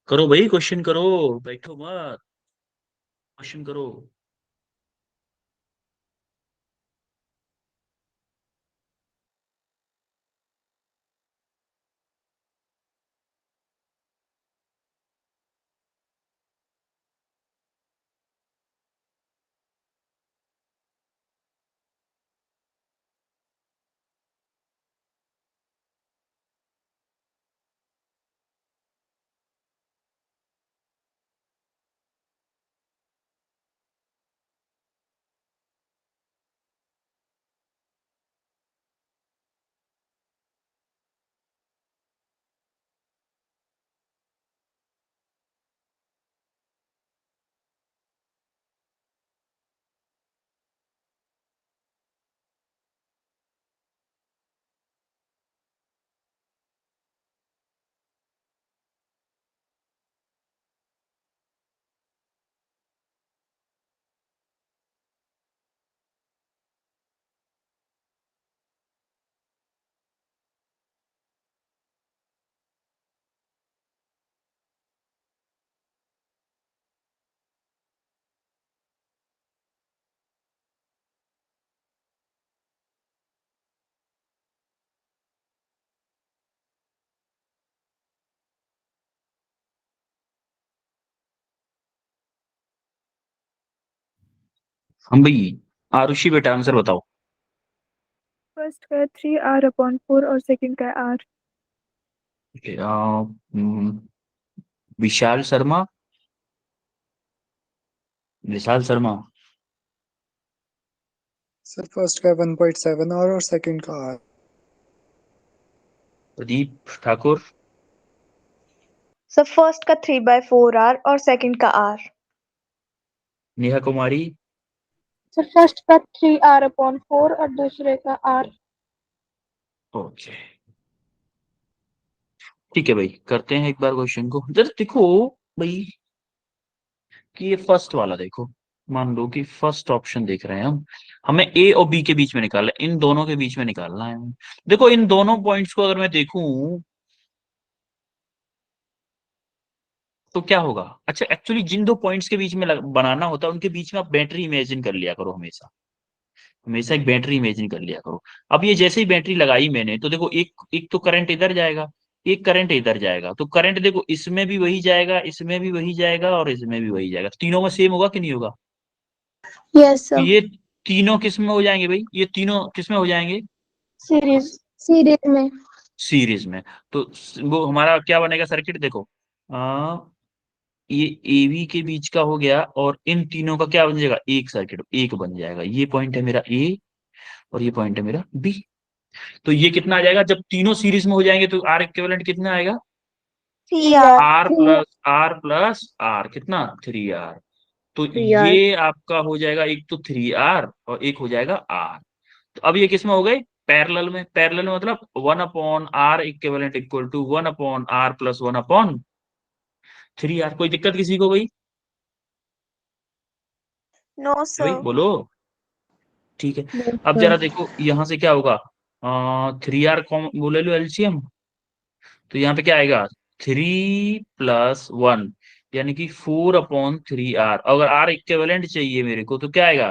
करो भाई, क्वेश्चन करो, बैठो मत, क्वेश्चन करो। हम भाई, आरुषि बेटा आंसर बताओ। फर्स्ट का 3r/4 और सेकंड का r। Okay, Vishal Sharma, Vishal Sharma. Sir first का 1.7 और सेकंड का R। Pradeep Thakur, sir first का 3/4r और सेकंड का r। Neha Kumari, sir first का 3r/4 और दूसरे का r। ओके ठीक है भाई, करते हैं एक बार क्वेश्चन को। जरा देखो भाई कि ये फर्स्ट वाला देखो, मान लो कि फर्स्ट ऑप्शन देख रहे हैं हम, हमें ए और बी के बीच में निकालना है, इन दोनों के बीच में निकालना है। देखो इन दोनों पॉइंट्स को अगर मैं देखूं तो क्या होगा। अच्छा एक्चुअली जिन दो पॉइंट्स के बीच में बनाना होता है उनके बीच में आप बैटरी इमेजिन कर लिया करो, हमेशा हमेशा एक बैटरी इमेजिन कर लिया करो। अब ये जैसे ही बैटरी लगाई मैंने तो देखो एक एक तो करंट इधर जाएगा, एक करंट इधर जाएगा, तो करंट देखो इसमें भी वही जाएगा, इसमें भी वही जाएगा और इसमें भी वही जाएगा। तीनों में सेम होगा कि नहीं होगा। यस तो सर। ये तीनों किस में हो जाएंगे भाई, ये तीनों किस में हो जाएंगे, सीरीज। सीरीज में। सीरीज में। तो वो हमारा क्या बनेगा सर्किट देखो, ये एवी के बीच का हो गया और इन तीनों का क्या बन जाएगा, एक सर्किट एक बन जाएगा। ये पॉइंट है मेरा ए और ये पॉइंट है मेरा बी। तो ये कितना आ जाएगा, जब तीनों सीरीज में हो जाएंगे तो आर इक्विवेलेंट कितना आएगा, 3r। आर कितना 3r। तो 3R। ये आपका हो जाएगा एक तो 3r और एक हो जाएगा आर। तो अब ये किस में हो गए, पैरेलल में। पैरेलल में मतलब 1/r equivalent equal to 1/r plus 1/3r। कोई दिक्कत किसी को भाई, नो भाई सर। बोलो। ठीक है, Yes, अब sir. जरा देखो यहाँ से क्या होगा, 3r कॉम बोले लो एलसीएम, तो यहाँ पे क्या आएगा 3+1 यानी कि 4/3r। अगर r इक्विवेलेंट चाहिए मेरे को तो क्या आएगा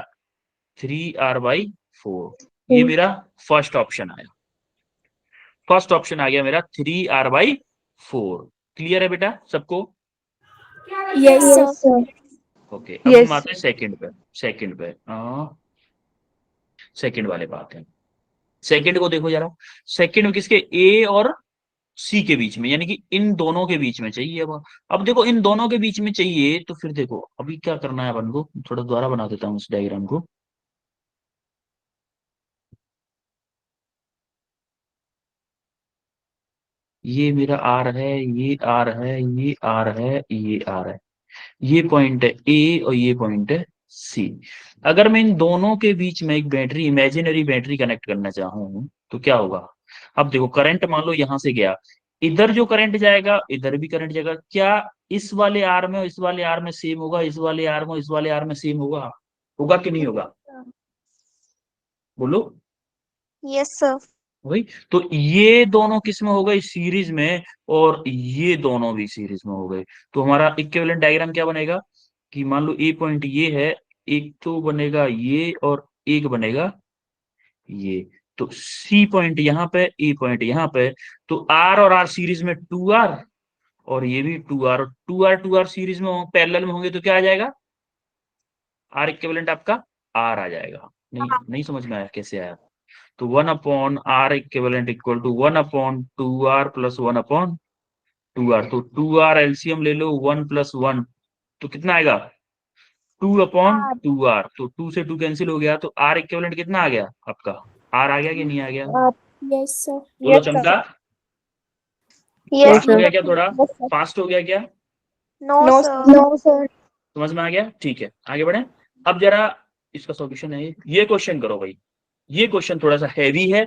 3r/4। ये मेरा फर्स्ट ऑप्शन आया, फर्स्ट ऑप्शन आ गया मेरा 3r/4। क्लियर है बेटा सबको। Yes sir. Yes sir. Okay अब हम Yes. आते हैं सेकंड पे। सेकंड पे सेकंड वाले बात है, सेकंड को देखो जरा। सेकंड में किसके, ए और सी के बीच में, यानी कि इन दोनों के बीच में चाहिए। अब देखो इन दोनों के बीच में चाहिए तो फिर देखो अभी क्या करना है अपन को, थोड़ा दोबारा बना देता हूँ इस डायग्राम को। ये मेरा आर है, ये आर है, ये आर है, ये आर है, ये पॉइंट है ए और ये पॉइंट है सी। अगर मैं इन दोनों के बीच में एक बैटरी, इमेजिनरी बैटरी कनेक्ट करना चाहूं तो क्या होगा। अब देखो करंट मान लो यहां से गया, इधर जो करंट जाएगा इधर भी करंट जाएगा। क्या इस वाले आर में और इस वाले आर में सेम होगा, इस वाले आर में इस वाले आर में सेम होगा, होगा कि नहीं होगा, बोलो। Yes sir. वही तो, ये दोनों किस में हो गए सीरीज में, और ये दोनों भी सीरीज में हो गए। तो हमारा इक्विवेलेंट डायग्राम क्या बनेगा कि मान लो ए पॉइंट ये है, एक तो बनेगा ये और एक बनेगा ये। तो सी पॉइंट यहाँ पे, ई पॉइंट यहाँ पे, तो आर और आर सीरीज में 2R, और ये भी 2R, और 2R सीरीज में पैरेलल में होंगे तो क्या आ जाएगा, आर इक्विवेलेंट आपका आर आ जाएगा। नहीं नहीं समझ में आया कैसे आया। तो 1/r equivalent equal to 1/2R plus 1/2R। तो 2R एलसीएम ले लो, 1+1, तो कितना आएगा 2/2R। तो 2 से 2 कैंसिल हो गया, तो आर इक्विवेलेंट कितना आ गया आपका, आर आ गया कि नहीं आ गया, Yes, sir. बोलो चमका। Yes, फास्ट हो sir. गया क्या थोड़ा, Yes, sir. फास्ट हो गया क्या, No, No, sir. no, sir. समझ में आ गया, ठीक है आगे बढ़े। अब जरा इसका सॉल्यूशन है, ये क्वेश्चन करो भाई, ये क्वेश्चन थोड़ा सा हैवी है,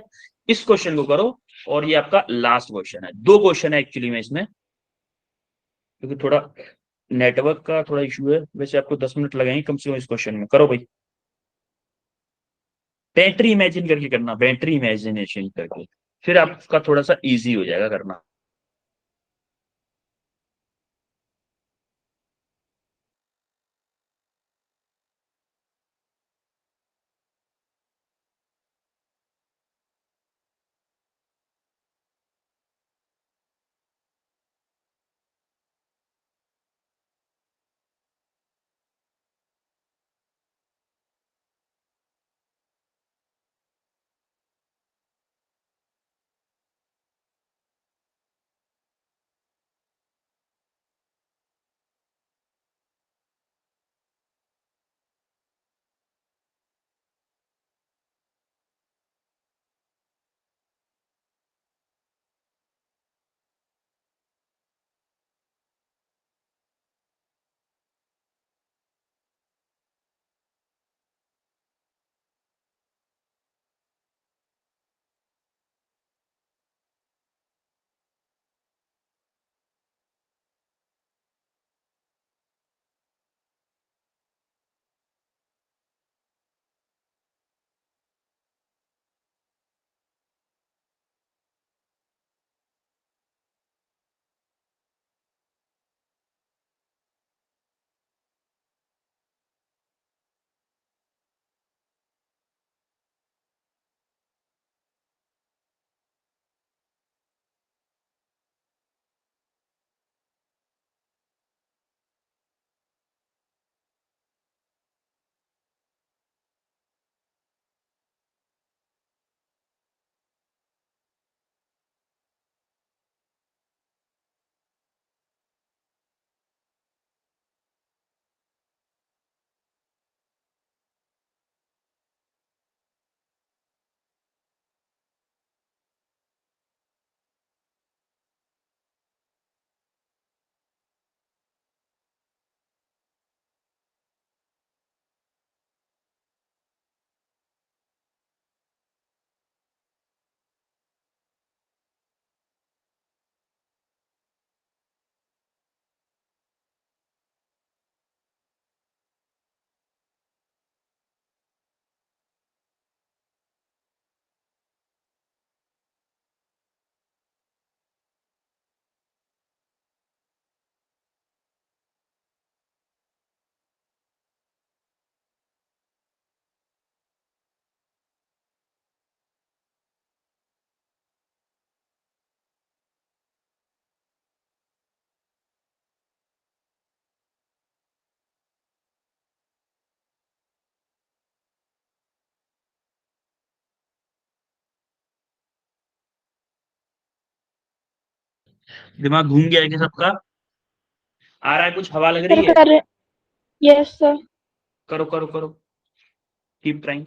इस क्वेश्चन को करो। और ये आपका लास्ट क्वेश्चन है, 2 क्वेश्चन है एक्चुअली में इसमें, क्योंकि थोड़ा नेटवर्क का थोड़ा इशू है। वैसे आपको 10 मिनट लगेंगे कम से कम इस क्वेश्चन में। करो भाई, बैटरी इमेजिन करके करना, बैटरी इमेजिनेशन करके, फिर आपका थोड़ा सा इजी हो जाएगा करना। दिमाग घूम गया है कि सबका, आ रहा है कुछ, हवा लग रही Sir, है, कर Yes, sir. करो करो करो, कीप ट्राइंग।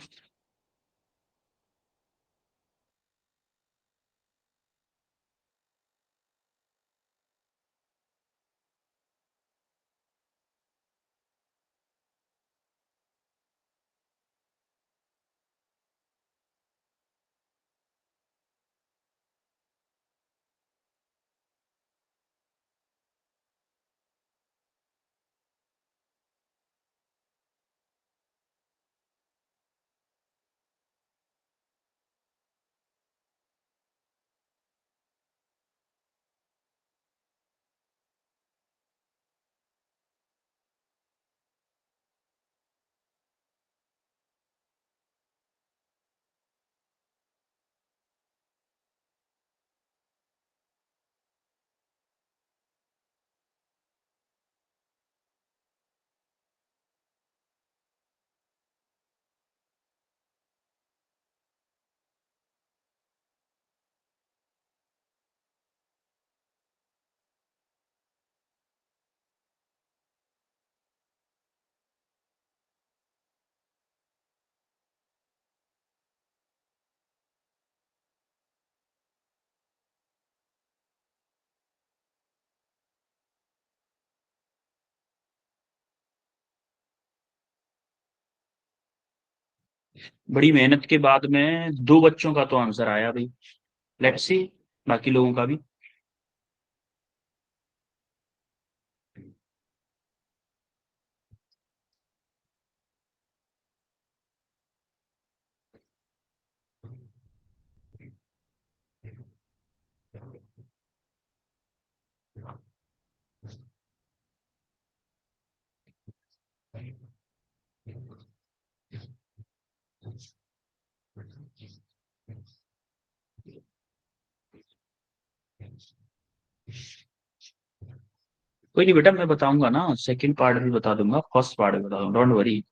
बड़ी मेहनत के बाद में 2 बच्चों का तो आंसर आया भाई। लेट्स सी बाकी लोगों का भी। कोई नहीं बेटा, मैं बताऊंगा ना, सेकंड पार्ट भी बता दूंगा, फर्स्ट पार्ट भी बता दूंगा, डोंट वरी।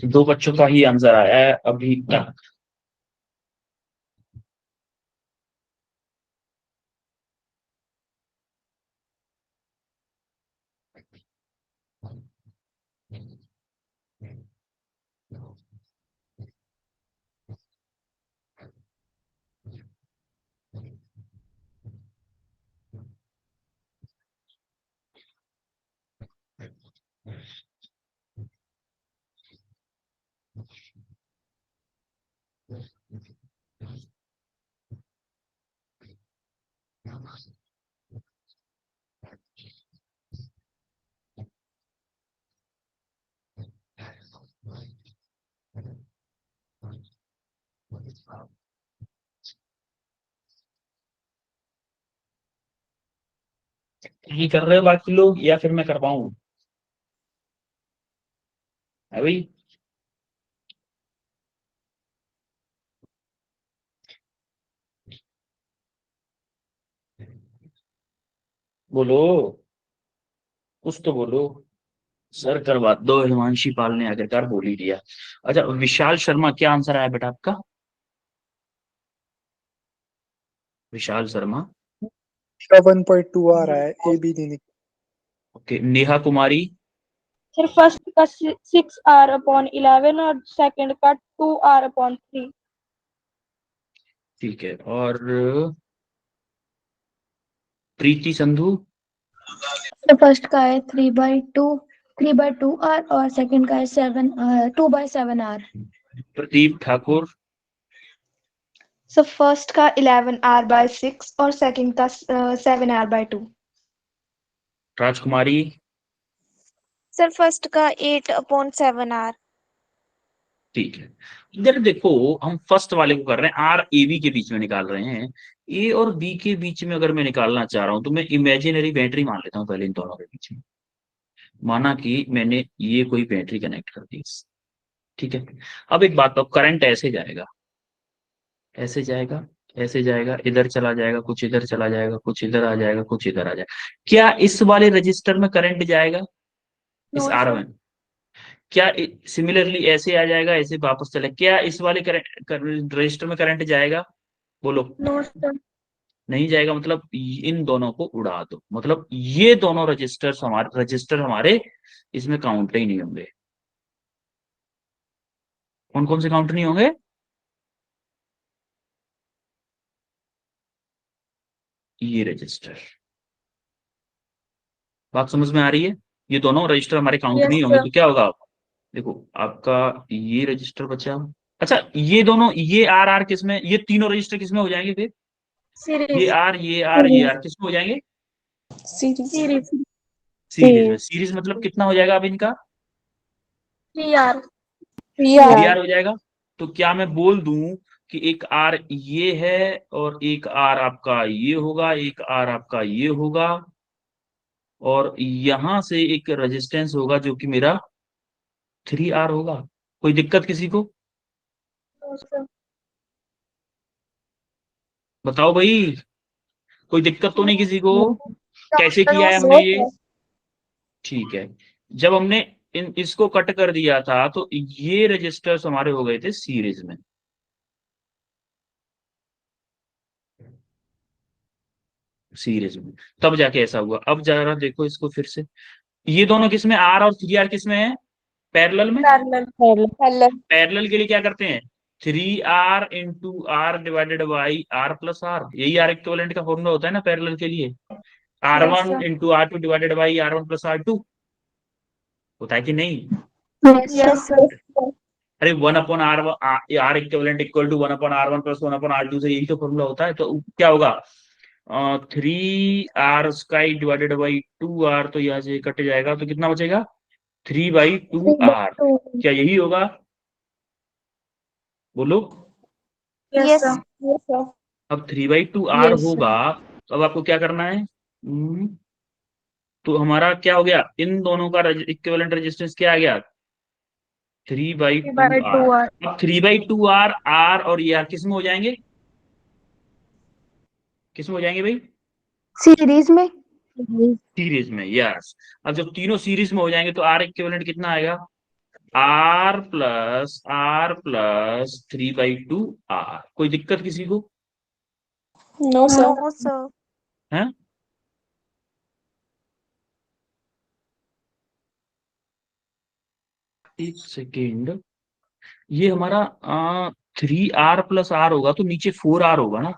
दो बच्चों का ही आंसर आया है अभी तक। ये कर रहे हो बाकी लोग या फिर मैं कर पाऊँ? है भाई? बोलो, कुछ तो बोलो। सर करवा दो, हिमांशी पाल ने आखिरकार बोल ही दिया। अच्छा विशाल शर्मा, क्या आंसर आया बेटा आपका? विशाल शर्मा। 7.2 आ रहा है, ए बी नहीं निकला। Okay, Neha Kumari. Sir first का 6R/11 और सेकंड का 2R/3। ठीक है, और प्रीति संधू। तो फर्स्ट का है 3/2R और सेकंड का है 2/7R। Pradeep Thakur. So first का 11R/6 और second का 7R/2। राजकुमारी। सर फर्स्ट का 8/7R। ठीक है, इधर देखो, हम फर्स्ट वाले को कर रहे हैं, आर ए बी के बीच में निकाल रहे हैं। ए और बी के बीच में अगर मैं निकालना चाह रहा हूं तो मैं इमेजिनरी बैटरी मान लेता हूं पहले इन दोनों के बीच में। माना कि मैंने ये कोई बैटरी कनेक्ट कर दी, ठीक है। अब एक बात, तो करंट ऐसे जाएगा, ऐसे जाएगा, ऐसे जाएगा, इधर चला जाएगा, कुछ इधर चला जाएगा, कुछ इधर आ जाएगा, कुछ इधर आ जाएगा। क्या इस वाले रजिस्टर में करंट जाएगा, इस नो आर सर। में? क्या सिमिलरली ऐसे आ जाएगा, ऐसे वापस चले, क्या इस वाले करंट रजिस्टर में करंट जाएगा? बोलो। No sir. नहीं जाएगा, मतलब इन दोनों को उड़ा दो, मतलब ये दोनों रजिस्टर हमारे इसमें काउंट ही नहीं होंगे। कौन कौन से काउंट नहीं होंगे? ये रजिस्टर। बात समझ में आ रही है? ये दोनों रजिस्टर हमारे काउंट यस नहीं होंगे सर। तो क्या होगा? देखो, आपका ये रजिस्टर बचा। अच्छा, ये दोनों, ये आर आर किसमें, ये तीनों रजिस्टर किसमें हो जाएंगे फिर? ये सीरीज। आर, ये आर, ये आर किसमें हो जाएंगे? सीरीज। सीरीज में। सीरीज मतलब कितना हो जाएगा अब इनका? 3R। वी आर हो जाएगा। तो क्या मैं बोल दूं कि एक आर ये है और एक आर आपका ये होगा, एक आर आपका ये होगा, और यहां से एक रेजिस्टेंस होगा जो कि मेरा 3R होगा। कोई दिक्कत किसी को? बताओ भाई, कोई दिक्कत तो नहीं किसी को? कैसे किया है हमने ये? ठीक है, जब हमने इसको कट कर दिया था तो ये रजिस्टर्स हमारे हो गए थे सीरीज में। सीरीज में तब जाके ऐसा हुआ। अब जरा देखो इसको फिर से, ये दोनों किसमें, आर और 3R किसमें है? पैरेलल में। पैरेलल के लिए क्या करते हैं? 3R into R divided by R plus R, यही आर इक्विवेलेंट का फॉर्मूला होता है ना पैरेलल के लिए। R1 into R2 divided by R1 plus R2 होता है कि नहीं? अरे 1/R R equivalent equal to 1/R1 plus 1/R2 से यही तो फॉर्मूला होता है। तो क्या होगा? 3R sky divided by 2R, तो यहाँ से कट जाएगा तो कितना बचेगा? 3/2R। क्या यही होगा? बोलो। यस अब 3/2R होगा तो अब आपको क्या करना है? तो हमारा क्या हो गया? इन दोनों का इक्विवेलेंट रेजिस्टेंस क्या आ गया? 3/2R। अब 3/2R R और ये R किस में हो जाएंगे? किस में हो जाएंगे भाई? सीरीज में। सीरीज में, यस। अब जब तीनों सीरीज में हो जाएंगे तो R इक्विवेलेंट कितना आएगा? R plus 3/2R। कोई दिक्कत किसी को? No sir. No sir. है? एक सेकेंड, ये हमारा 3R प्लस R होगा तो नीचे 4R होगा ना?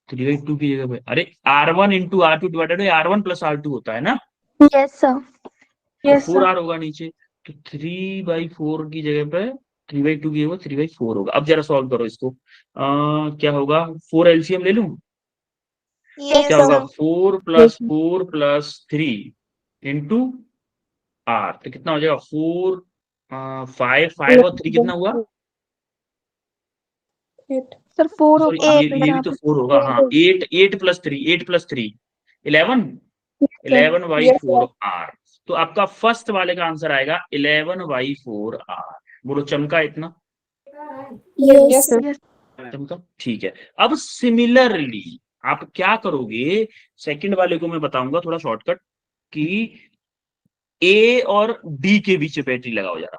3/2 की जगह पे, अरे R1 into R2 divided by R1 plus R2 होता है ना? Yes sir. तो 4R होगा नीचे, तो 3/4 की जगह पे 3/2 की जगह 3/4 होगा। अब जरा सॉल्व करो इसको। क्या होगा? 4 एलसीएम ले लूं? क्या होगा? 4 प्लस 3 इंटू R, तो कितना हो जाएगा? 4 5 और 3 कितना हुआ? सर 4 सॉरी, ये भी तो 4 होगा। हाँ, 8 प्लस 3 11 11/4R। तो आपका फर्स्ट वाले का आंसर आएगा 11/4R। बोलो चमका इतना? Yes sir. चमका, ठीक है। अब सिमिलरली आप क्या करोगे? सेकंड वाले को मैं बताऊंगा थोड़ा शॉर्टकट, कि ए और डी के बीच बैटरी लगाओ जरा।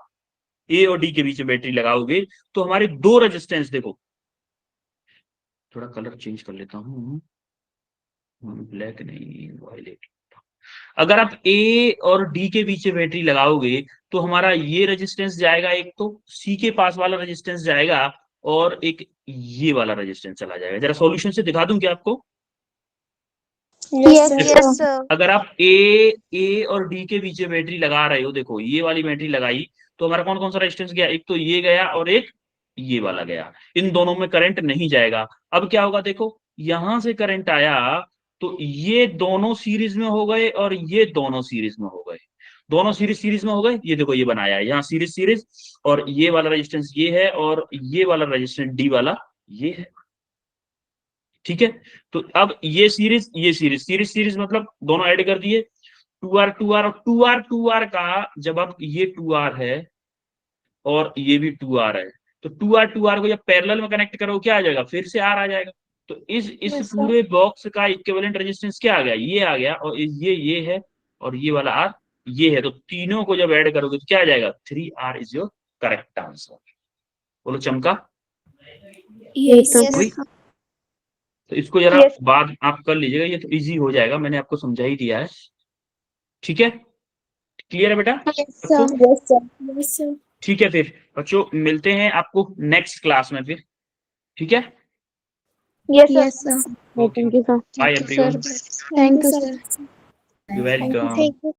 ए और डी के बीच बैटरी लगाओगे तो हमारे दो रेजिस्टेंस, देखो थोड़ा कलर चेंज कर लेता हूँ, ब्लैक नहीं वायलेट। अगर आप ए और डी के बीच बैटरी लगाओगे तो हमारा ये रेजिस्टेंस जाएगा, एक तो सी के पास वाला रेजिस्टेंस जाएगा और एक ये वाला रेजिस्टेंस चला जाएगा। जरा सॉल्यूशन से दिखा दूं क्या आपको? Yes sir. अगर आप ए और डी के बीच बैटरी लगा रहे हो, देखो ये वाली बैटरी लगाई तो हमारा कौन कौन सा रेजिस्टेंस गया? एक तो ये गया और एक ये वाला गया। इन दोनों में करंट नहीं जाएगा। अब क्या होगा? देखो यहां से करंट आया तो ये दोनों सीरीज में हो गए और ये दोनों सीरीज में हो गए। दोनों सीरीज में हो गए। ये देखो ये बनाया है यहाँ सीरीज, और ये वाला रेजिस्टेंस ये है और ये वाला रेजिस्टेंस डी वाला ये है। ठीक है, तो अब ये सीरीज मतलब दोनों ऐड कर दिए, 2R 2R और 2R का, जब आप ये 2R है और ये भी 2R है तो 2R को जब पैरेलल में कनेक्ट करो क्या आ जाएगा? फिर से R आ जाएगा। तो इस पूरे बॉक्स का इक्विवेलेंट रेजिस्टेंस क्या आ गया? ये आ गया, और ये है और ये वाला R ये है। तो तीनों को जब ऐड करोगे तो क्या आ जाएगा? 3R is your correct answer. बोलो चमका? यस तो इसको जरा बाद आप कर लीजिएगा, ये तो इजी हो जाएगा, मैंने आपको समझा ही दिया है। ठीक है, क्लियर है बेटा? ठीक है, फिर बच्चों मिलते हैं आपको नेक्स्ट क्लास में फिर। ठीक है, yes sir. Okay, bye everyone, thank you sir. You welcome.